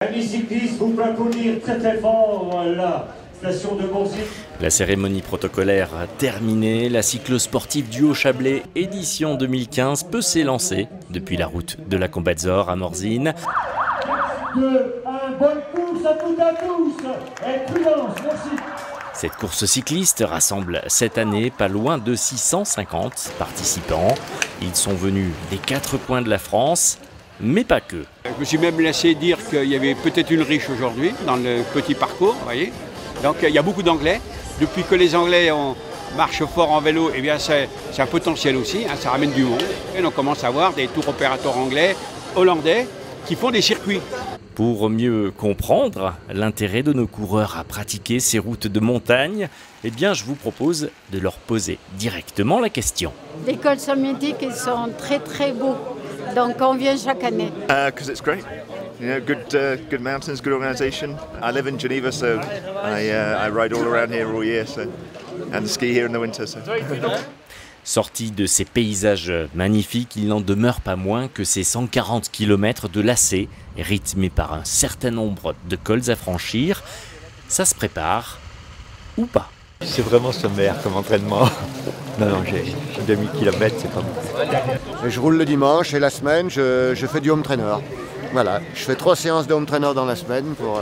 Amis cyclistes, vous pouvez applaudir très très fort la station de Montzy. La cérémonie protocolaire terminée, la cyclosportive du Haut-Chablais édition 2015 peut s'élancer depuis la route de la Combatzor à Morzine. Bonne course à toutes et à tous et prudence, merci. Cette course cycliste rassemble cette année pas loin de 650 participants. Ils sont venus des 4 coins de la France, mais pas que. Je me suis même laissé dire qu'il y avait peut-être une riche aujourd'hui dans le petit parcours, vous voyez. Donc il y a beaucoup d'Anglais. Depuis que les Anglais marchent fort en vélo, eh bien c'est un potentiel aussi, hein, ça ramène du monde. Et on commence à voir des tours opérateurs anglais, hollandais, qui font des circuits. Pour mieux comprendre l'intérêt de nos coureurs à pratiquer ces routes de montagne, eh bien je vous propose de leur poser directement la question. Les cols sommetiques, ils sont très très beaux, donc on vient chaque année. Because it's great. You know, good mountains, good organisation. I live in Geneva, so I ride all around here all year, and ski here in the winter. So. Sorti de ces paysages magnifiques, il n'en demeure pas moins que ces 140 km de lacets, rythmés par un certain nombre de cols à franchir, ça se prépare ou pas. C'est vraiment sommaire comme entraînement. Non, j'ai 2000 km, c'est pas bon. Je roule le dimanche et la semaine, je fais du home trainer. Voilà, je fais 3 séances de home trainer dans la semaine pour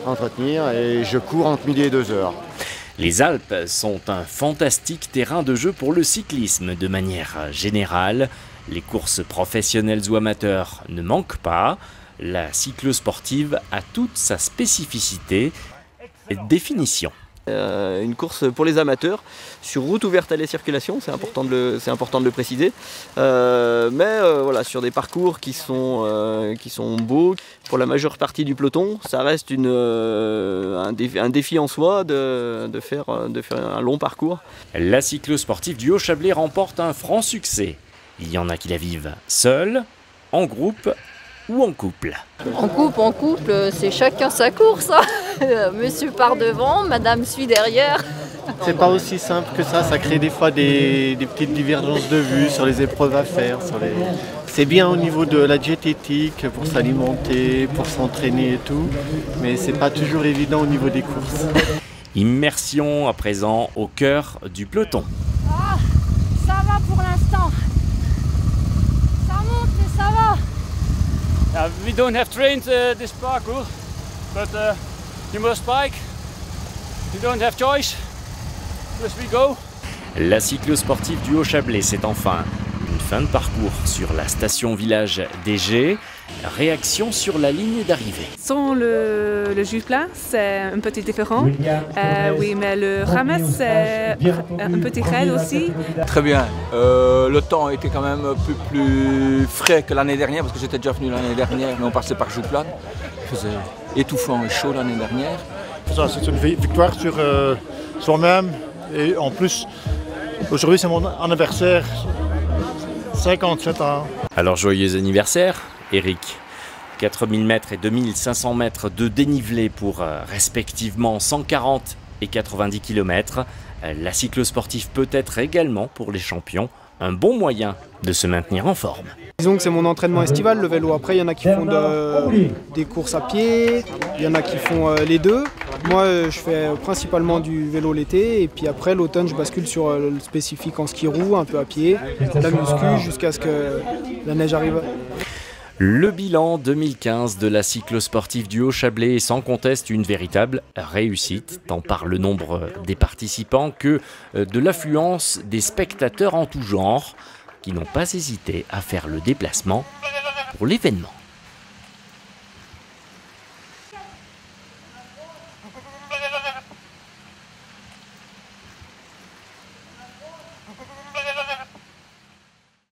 entretenir et je cours entre midi et 2 heures. Les Alpes sont un fantastique terrain de jeu pour le cyclisme de manière générale. Les courses professionnelles ou amateurs ne manquent pas. La cyclosportive a toute sa spécificité et définition. Une course pour les amateurs sur route ouverte à la circulation, c'est important de le préciser, voilà, sur des parcours qui sont beaux. Pour la majeure partie du peloton, ça reste un défi en soi de faire un long parcours. La cyclosportive du Haut-Chablais remporte un franc succès. Il y en a qui la vivent seuls, en groupe ou en couple. En couple, c'est chacun sa course. Monsieur part devant, madame suit derrière. C'est pas aussi simple que ça crée des fois des petites divergences de vue sur les épreuves à faire. C'est bien au niveau de la diététique, pour s'alimenter, pour s'entraîner et tout, mais c'est pas toujours évident au niveau des courses. Immersion à présent au cœur du peloton. Ah, ça va pour l'instant. Ça monte, mais ça va. We don't have trained this parkour, but you must bike. You don't have choice. Plus we go. La cyclosportive du Haut-Chablais, c'est enfin une fin de parcours sur la station village d'Égé. Réaction sur la ligne d'arrivée. Sans le jus plat, c'est un petit différent. Oui, mais le rames, c'est un petit raide aussi. Très bien. Le temps était quand même un peu plus frais que l'année dernière, parce que j'étais déjà venu l'année dernière, mais on passait par Jouplan. Il faisait étouffant et chaud l'année dernière. C'est une victoire sur soi-même. Et en plus, aujourd'hui c'est mon anniversaire, 57 ans. Alors joyeux anniversaire, Eric. 4000 mètres et 2500 mètres de dénivelé pour respectivement 140 et 90 km. La cyclosportive peut être également pour les champions un bon moyen de se maintenir en forme. Disons que c'est mon entraînement estival, le vélo. Après, il y en a qui font des courses à pied, il y en a qui font les deux. Moi, je fais principalement du vélo l'été, et puis après, l'automne, je bascule sur le spécifique en ski roue, un peu à pied, la muscu, jusqu'à ce que la neige arrive. Le bilan 2015 de la cyclosportive du Haut-Chablais est sans conteste une véritable réussite, tant par le nombre des participants que de l'affluence des spectateurs en tout genre, qui n'ont pas hésité à faire le déplacement pour l'événement.